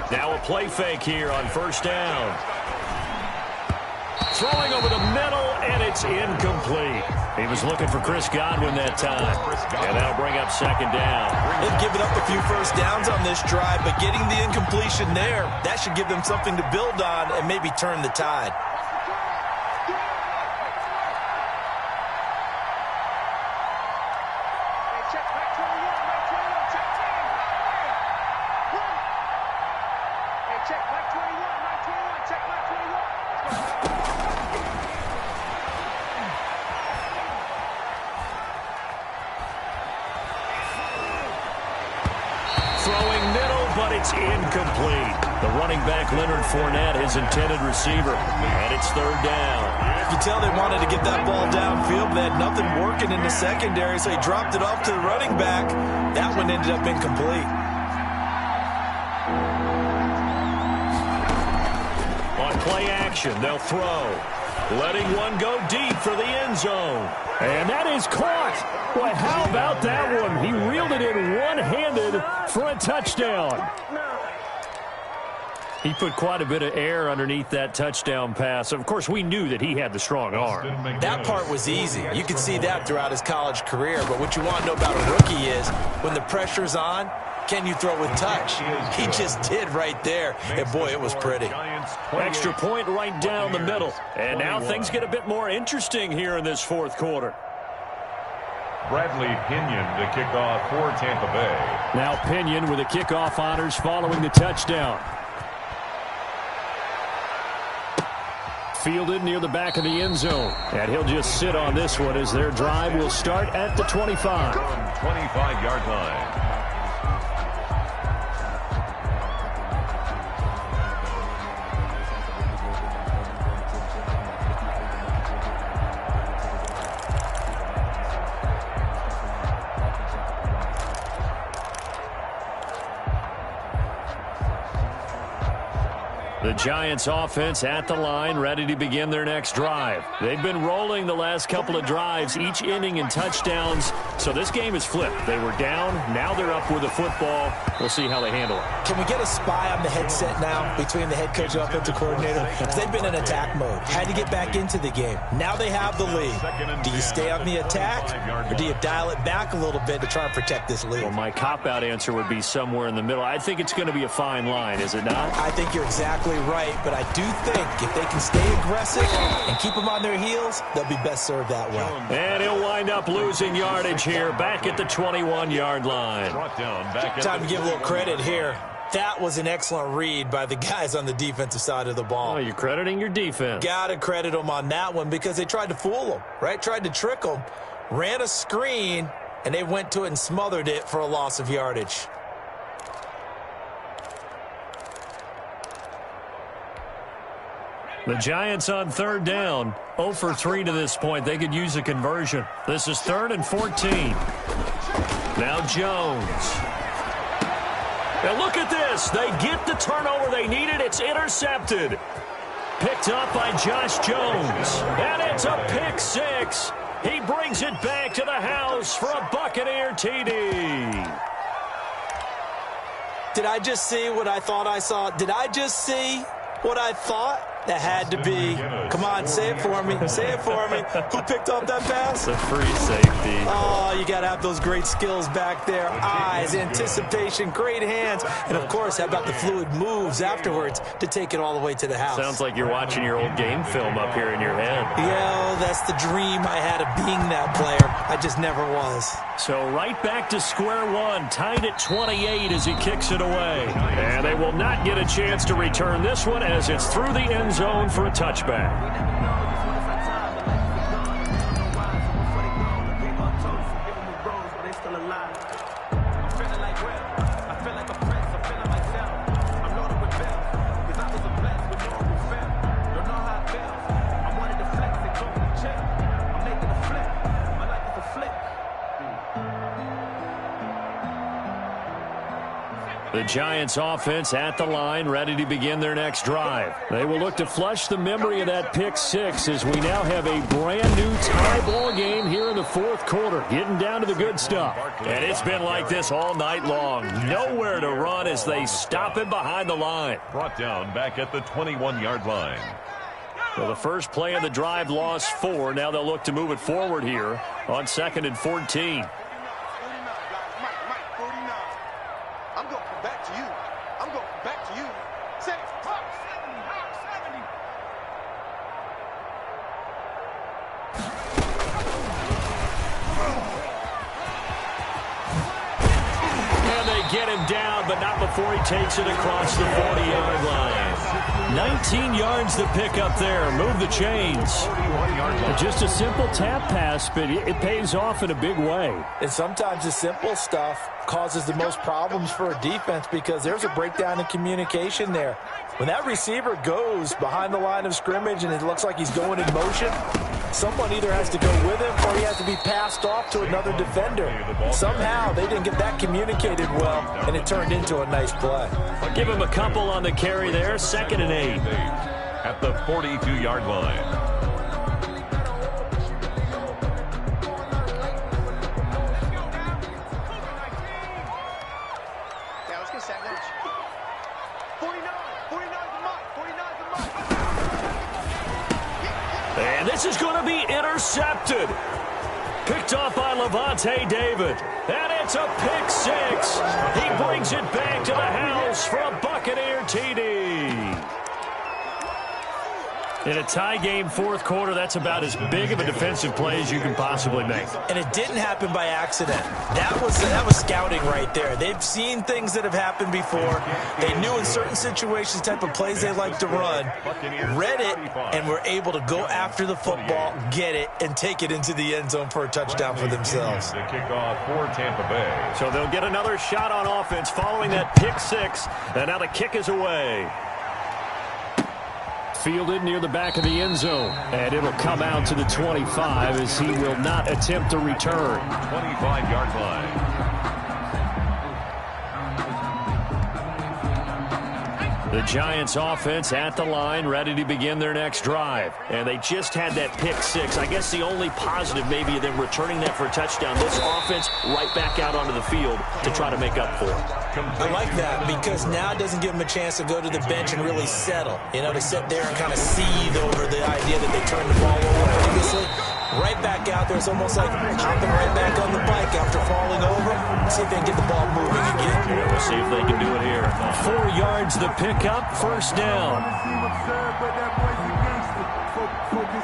Now a play fake here on 1st down. Throwing over the middle, and it's incomplete. He was looking for Chris Godwin that time. And that'll bring up 2nd down. They've given up a few first downs on this drive, but getting the incompletion there, that should give them something to build on and maybe turn the tide. It's incomplete. The running back, Leonard Fournette, his intended receiver. And it's 3rd down. You can tell they wanted to get that ball downfield, but they had nothing working in the secondary, so he dropped it off to the running back. That one ended up incomplete. On play action, they'll throw. Letting one go deep for the end zone. And that is caught. Boy, how about that one? He reeled it in one-handed for a touchdown. He put quite a bit of air underneath that touchdown pass. Of course, we knew that he had the strong arm. That part was easy. You could see that throughout his college career. But what you want to know about a rookie is when the pressure's on, can you throw with touch? He just did right there. And, boy, it was pretty. Extra point right down the middle. And now things get a bit more interesting here in this 4th quarter. Bradley Pinion to kick off for Tampa Bay. Now Pinion with the kickoff honors following the touchdown. Fielded near the back of the end zone. And he'll just sit on this one as their drive will start at the 25. 25-yard line. The Giants offense at the line, ready to begin their next drive. They've been rolling the last couple of drives, each inning in touchdowns. So this game is flipped. They were down, now they're up with the football. We'll see how they handle it. Can we get a spy on the headset now between the head coach and offensive coordinator? Because they've been in attack mode. Had to get back into the game. Now they have the lead. Do you stay on the attack, or do you dial it back a little bit to try and protect this lead? Well, my cop-out answer would be somewhere in the middle. I think it's going to be a fine line, is it not? I think you're exactly right, but I do think if they can stay aggressive and keep them on their heels, they'll be best served that way. And he'll wind up losing yardage here, back at the 21-yard line. Time to give a little credit here. That was an excellent read by the guys on the defensive side of the ball. Oh, you're crediting your defense. Got to credit them on that one because they tried to fool them, right? Tried to trick them, ran a screen, and they went to it and smothered it for a loss of yardage. The Giants on third down, 0 for 3 to this point. They could use a conversion. This is 3rd and 14. Now Jones. And look at this. They get the turnover they needed. It's intercepted. Picked up by Josh Jones. And it's a pick six. He brings it back to the house for a Buccaneer TD. Did I just see what I thought I saw? Did I just see what I thought? That had to be. Come on, say it for me. Say it for me. Who picked up that pass? The free safety. Oh, you got to have those great skills back there. Eyes, anticipation, great hands. And, of course, how about the fluid moves afterwards to take it all the way to the house? Sounds like you're watching your old game film up here in your head. Yeah, that's the dream I had of being that player. I just never was. So right back to square one, tied at 28 as he kicks it away. And they will not get a chance to return this one as it's through the end zone for a touchback. The Giants offense at the line, ready to begin their next drive. They will look to flush the memory of that pick six as we now have a brand new tie ball game here in the fourth quarter, getting down to the good stuff. And it's been like this all night long. Nowhere to run as they stop him behind the line. Brought down back at the 21-yard line. So the first play of the drive lost 4. Now they'll look to move it forward here on 2nd and 14. Get him down, but not before he takes it across the 40-yard line. 19 yards to pick up there. Move the chains. Just a simple tap pass, but it pays off in a big way. And sometimes the simple stuff causes the most problems for a defense because there's a breakdown in communication there. When that receiver goes behind the line of scrimmage and it looks like he's going in motion, someone either has to go with him or he has to be passed off to another defender. Somehow they didn't get that communicated well, and it turned into a nice play. I'll give him a couple on the carry there. 2nd and 8. At the 42-yard line. And this is going to be intercepted. Picked off by Levante David. And it's a pick six. He brings it back to the house for a Buccaneer TD. In a tie game fourth quarter, that's about as big of a defensive play as you can possibly make. And it didn't happen by accident. That was scouting right there. They've seen things that have happened before. They knew in certain situations the type of plays they like to run, read it, and were able to go after the football, get it, and take it into the end zone for a touchdown for themselves. The kickoff for Tampa Bay. So they'll get another shot on offense following that pick six. And now the kick is away. Fielded near the back of the end zone. And it'll come out to the 25 as he will not attempt to return. 25-yard line. The Giants offense at the line, ready to begin their next drive. And they just had that pick six. I guess the only positive maybe them returning that for a touchdown. This offense right back out onto the field to try to make up for it. I like that because now it doesn't give them a chance to go to the bench and really settle. You know, to sit there and kind of seethe over the idea that they turned the ball over previously. Right back out there. It's almost like hopping right back on the bike after falling over. See if they can get the ball moving again. Yeah, we'll see if they can do it here. 4 yards the pickup, first down.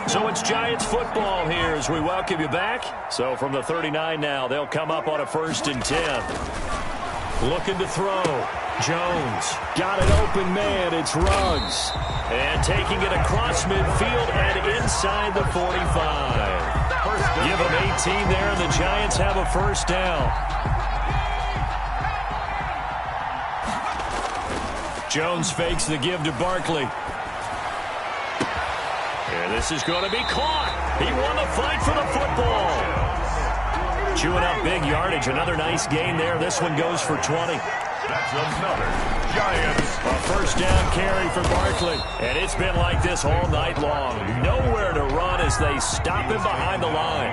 So it's Giants football here as we welcome you back. So from the 39 now, they'll come up on a 1st and 10. Looking to throw. Jones got an open man. It's Ruggs. And taking it across midfield and inside the 45. Give them 18 there, and the Giants have a first down. Jones fakes the give to Barkley. And this is going to be caught. He won the fight for the football. Chewing up big yardage. Another nice gain there. This one goes for 20. That's another Giants. A first down carry for Barkley. And it's been like this all night long. Nowhere to run as they stop him behind the line.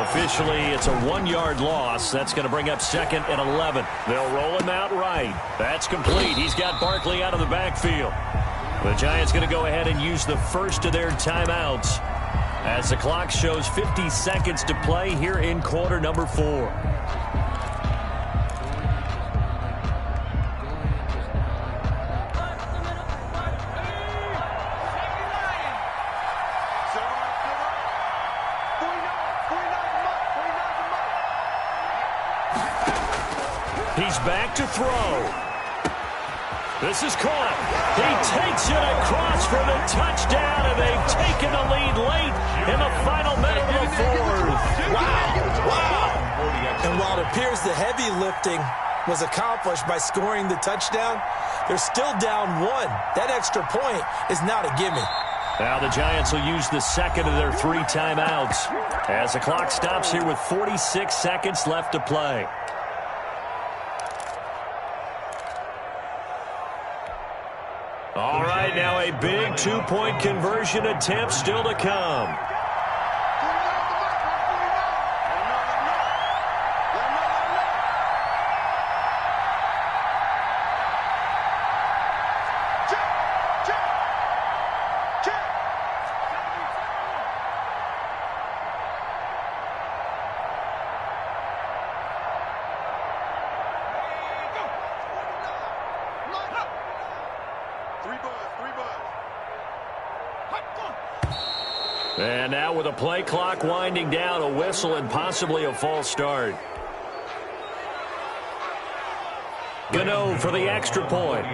Officially, it's a 1-yard loss. That's going to bring up 2nd and 11. They'll roll him out right. That's complete. He's got Barkley out of the backfield. The Giants going to go ahead and use the first of their timeouts as the clock shows 50 seconds to play here in quarter number 4. He's back to throw. This is caught. He takes it across for the touchdown, and they've taken the lead late in the final minute of the 4th. Wow. And while it appears the heavy lifting was accomplished by scoring the touchdown, they're still down 1. That extra point is not a gimme. Now the Giants will use the second of their 3 timeouts as the clock stops here with 46 seconds left to play. All right, now a big 2-point conversion attempt still to come. And now with a play clock winding down, a whistle and possibly a false start. Gano for the extra point.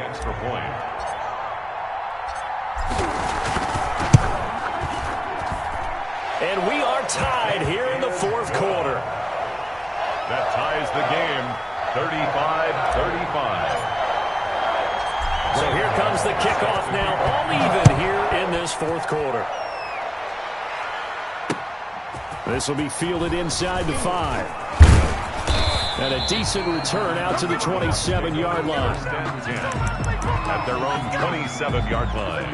And we are tied here in the 4th quarter. That ties the game, 35-35. So here comes the kickoff now, all even here in this 4th quarter. This will be fielded inside the 5. And a decent return out to the 27-yard line. At their own 27-yard line.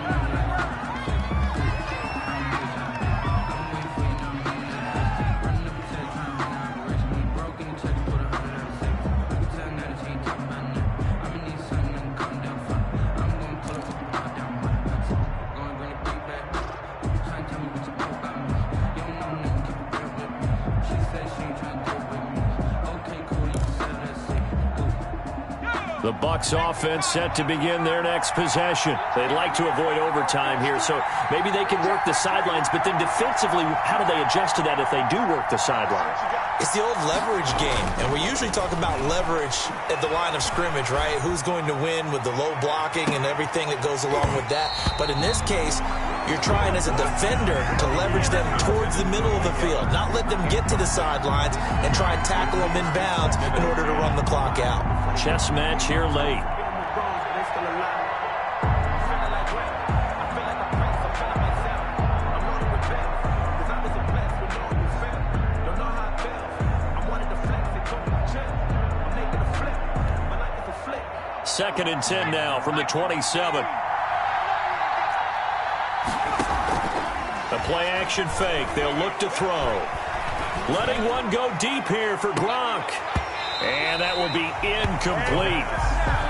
The Bucs offense set to begin their next possession. They'd like to avoid overtime here, so maybe they can work the sidelines, but then defensively, how do they adjust to that if they do work the sidelines? It's the old leverage game, and we usually talk about leverage at the line of scrimmage, right? Who's going to win with the low blocking and everything that goes along with that. But in this case, you're trying as a defender to leverage them towards the middle of the field, not let them get to the sidelines and try and tackle them in bounds in order to run the clock out. Chess match here late. 2nd and 10 now from the 27. The play-action fake. They'll look to throw. Letting one go deep here for Gronk. And that will be incomplete.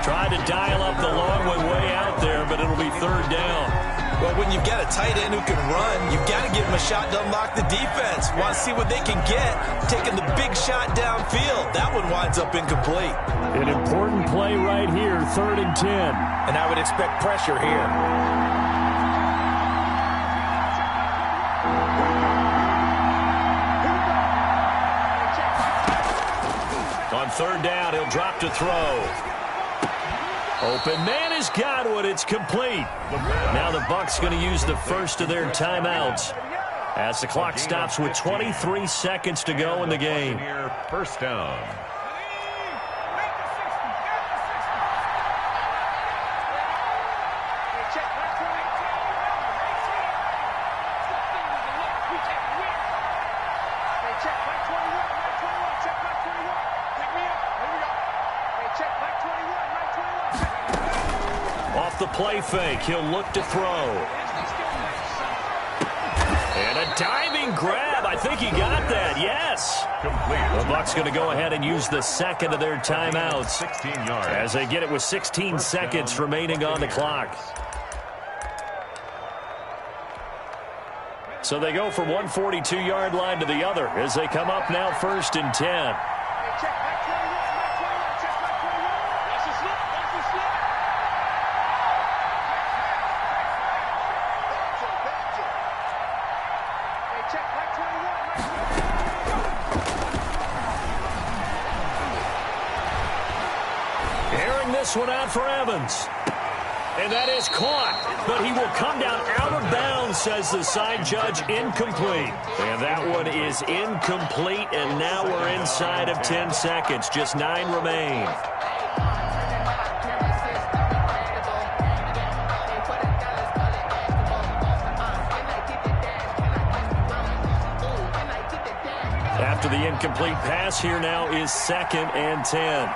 Tried to dial up the long one way out there, but it'll be 3rd down. Well, when you've got a tight end who can run, you've got to give him a shot to unlock the defense. Want to see what they can get, taking the big shot downfield. That one winds up incomplete. An important play right here, 3rd and 10. And I would expect pressure here. On 3rd down, he'll drop to throw. Open man has got one. It's complete. Now the Bucs going to use the first of their timeouts as the clock stops with 23 seconds to go in the game. First down. Off the play fake, he'll look to throw. And a diving grab. I think he got that. Yes. The Bucs going to go ahead and use the second of their timeouts 16 yards. as they get it with 16 seconds remaining on the clock. So they go from one 42-yard line to the other as they come up now 1st and 10. Airing this one out for Evans. And that is caught, but he will come down out of bounds, says the side judge. Incomplete. And that one is incomplete, and now we're inside of 10 seconds. Just 9 remain. After the incomplete pass, here now is 2nd and 10.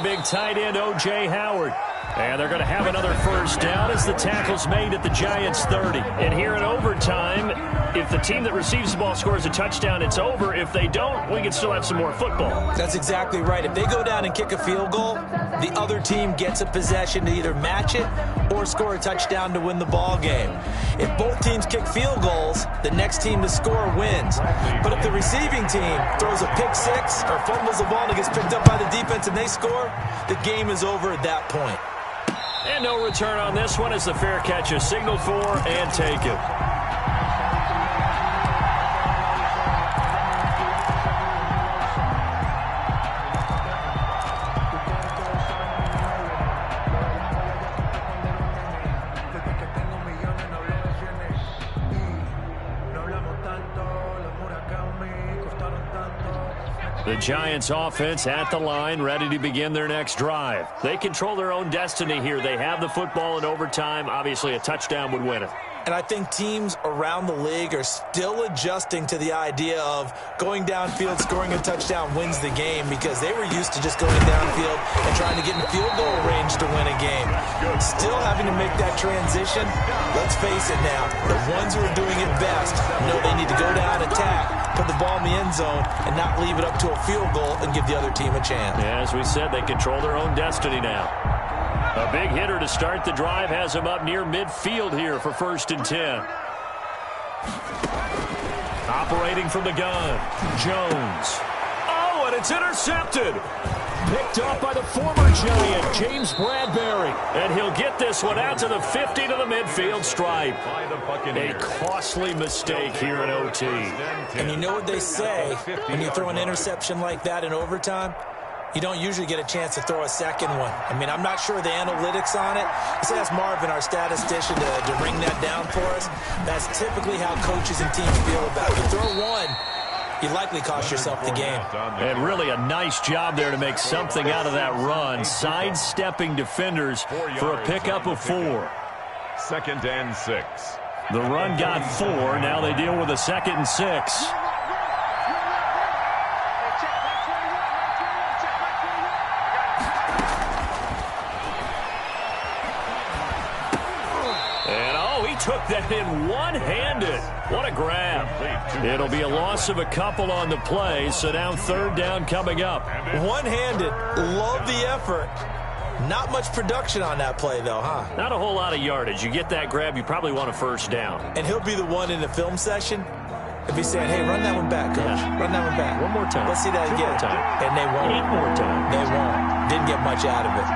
Big tight end O.J. Howard. And they're going to have another first down as the tackle's made at the Giants' 30. And here in overtime, if the team that receives the ball scores a touchdown, it's over. If they don't, we can still have some more football. That's exactly right. If they go down and kick a field goal, the other team gets a possession to either match it or score a touchdown to win the ball game. If both teams kick field goals, the next team to score wins. But if the receiving team throws a pick six or fumbles the ball and it gets picked up by the defense and they score, the game is over at that point. And no return on this one as the fair catch is signaled for and taken. The Giants offense at the line, ready to begin their next drive. They control their own destiny here. They have the football in overtime. Obviously, a touchdown would win it. And I think teams around the league are still adjusting to the idea of going downfield, scoring a touchdown wins the game, because they were used to just going downfield and trying to get in field goal range to win a game. Still having to make that transition. Let's face it now, the ones who are doing it best know they need to go down, attack, put the ball in the end zone, and not leave it up to a field goal and give the other team a chance. Yeah, as we said, they control their own destiny now. A big hitter to start the drive has him up near midfield here for 1st and 10. Operating from the gun, Jones. Oh, and it's intercepted. Picked off by the former Giant, James Bradbury. And he'll get this one out to the 50 to the midfield stripe. A costly mistake here in OT. And you know what they say when you throw an interception like that in overtime? you don't usually get a chance to throw a second one. I mean, I'm not sure the analytics on it. Let's ask Marvin, our statistician, to ring that down for us. That's typically how coaches and teams feel about it. You throw one, you likely cost yourself the game. And really a nice job there to make something out of that run, sidestepping defenders for a pickup of 4. 2nd and 6. The run got 4. Now they deal with a 2nd and 6. Took that in one-handed. What a grab. It'll be a loss of a couple on the play, so now 3rd down coming up. One-handed. Love the effort. Not much production on that play, though, huh? Not a whole lot of yardage. You get that grab, you probably want a 1st down. And he'll be the one in the film session. If he's saying, hey, run that one back, coach. Yeah. Run that one back. One more time. Let's see that 2 again. more time. And they won't. 8 more times. They won't. Didn't get much out of it.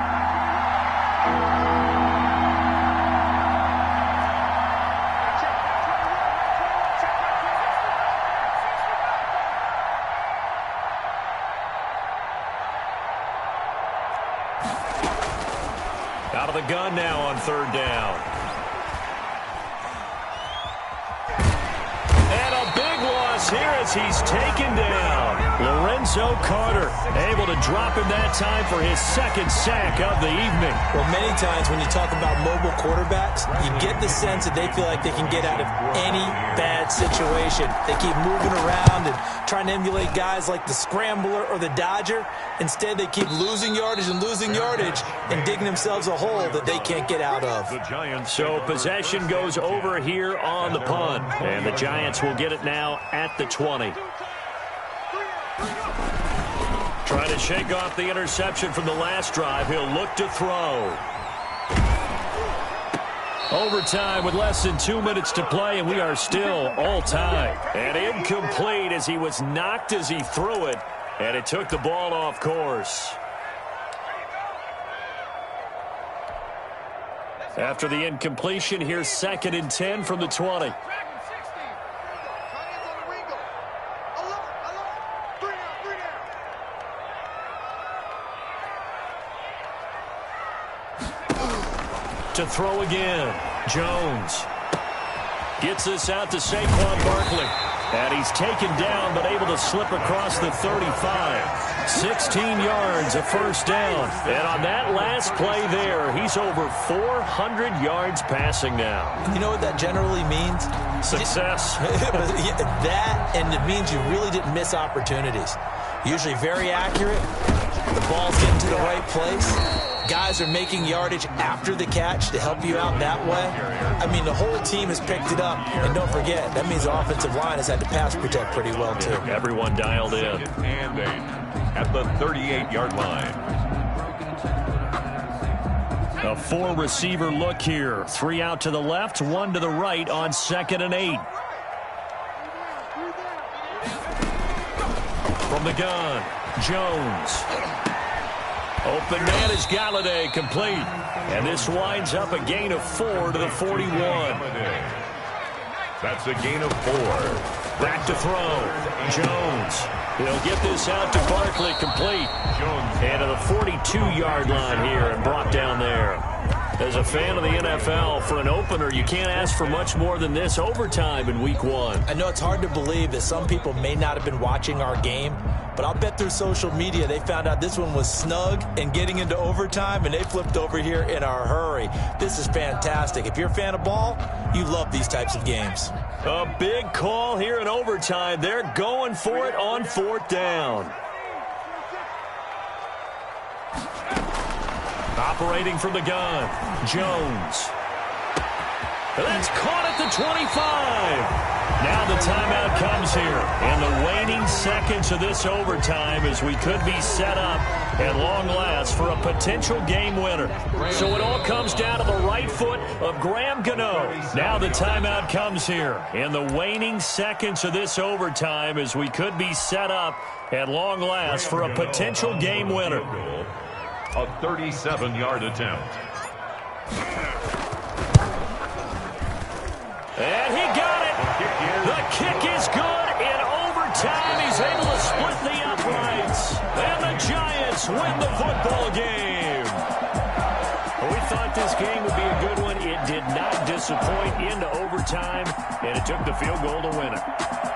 Out of the gun now on 3rd down. And a big loss here as he's taken down. Lorenzo Carter able to drop him that time for his 2nd sack of the evening. Well, many times when you talk about mobile quarterbacks, you get the sense that they feel like they can get out of any bad situation. They keep moving around and trying to emulate guys like the Scrambler or the Dodger. Instead, they keep losing yardage and digging themselves a hole that they can't get out of. So possession goes over here on the punt, and the Giants will get it now at the 20. Trying to shake off the interception from the last drive. He'll look to throw. Overtime with less than 2 minutes to play, and we are still all tied. And incomplete as he was knocked as he threw it, and it took the ball off course. After the incompletion, here's 2nd and 10 from the 20. To throw again. Jones gets this out to Saquon Barkley. And he's taken down but able to slip across the 35. 16 yards, a 1st down. And on that last play there, he's over 400 yards passing now. You know what that generally means? Success. That, and it means you really didn't miss opportunities. Usually very accurate. The ball's getting to the right place. Guys are making yardage after the catch to help you out that way. I mean, the whole team has picked it up. And don't forget, that means the offensive line has had to pass protect pretty well, too. Everyone dialed in. 2nd and 8 at the 38-yard line. A 4-receiver look here. 3 out to the left, 1 to the right on 2nd and 8. From the gun, Jones. Open man is Galladay, complete. And this winds up a gain of 4 to the 41. That's a gain of 4. Back to throw. Jones. He'll get this out to Barkley, complete. And to the 42-yard line here and brought down there. As a fan of the NFL, for an opener, you can't ask for much more than this overtime in Week 1. I know it's hard to believe that some people may not have been watching our game, but I'll bet through social media they found out this one was snug and getting into overtime, and they flipped over here in a hurry. This is fantastic. If you're a fan of ball, you love these types of games. A big call here in overtime. They're going for it on 4th down. Operating from the gun, Jones. That's caught at the 25. Now the timeout comes here. And the waning seconds of this overtime as we could be set up at long last for a potential game winner. So it all comes down to the right foot of Graham Gano. Now the timeout comes here. And the waning seconds of this overtime as we could be set up at long last for a potential game winner. A 37-yard attempt. And he got it. The kick is good. In overtime, he's able to split the uprights. And the Giants Bucks win the football game. We thought this game would be a good one. It did not disappoint into overtime, and it took the field goal to win it.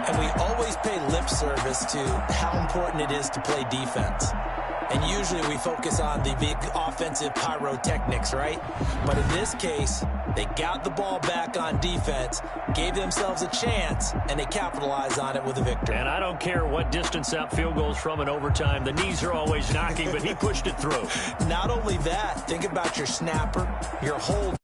And we always pay lip service to how important it is to play defense. And usually we focus on the big offensive pyrotechnics, right? But in this case, they got the ball back on defense, gave themselves a chance, and they capitalized on it with a victory. And I don't care what distance that field goes from in overtime. The knees are always knocking, but he pushed it through. Not only that, think about your snapper, your holder.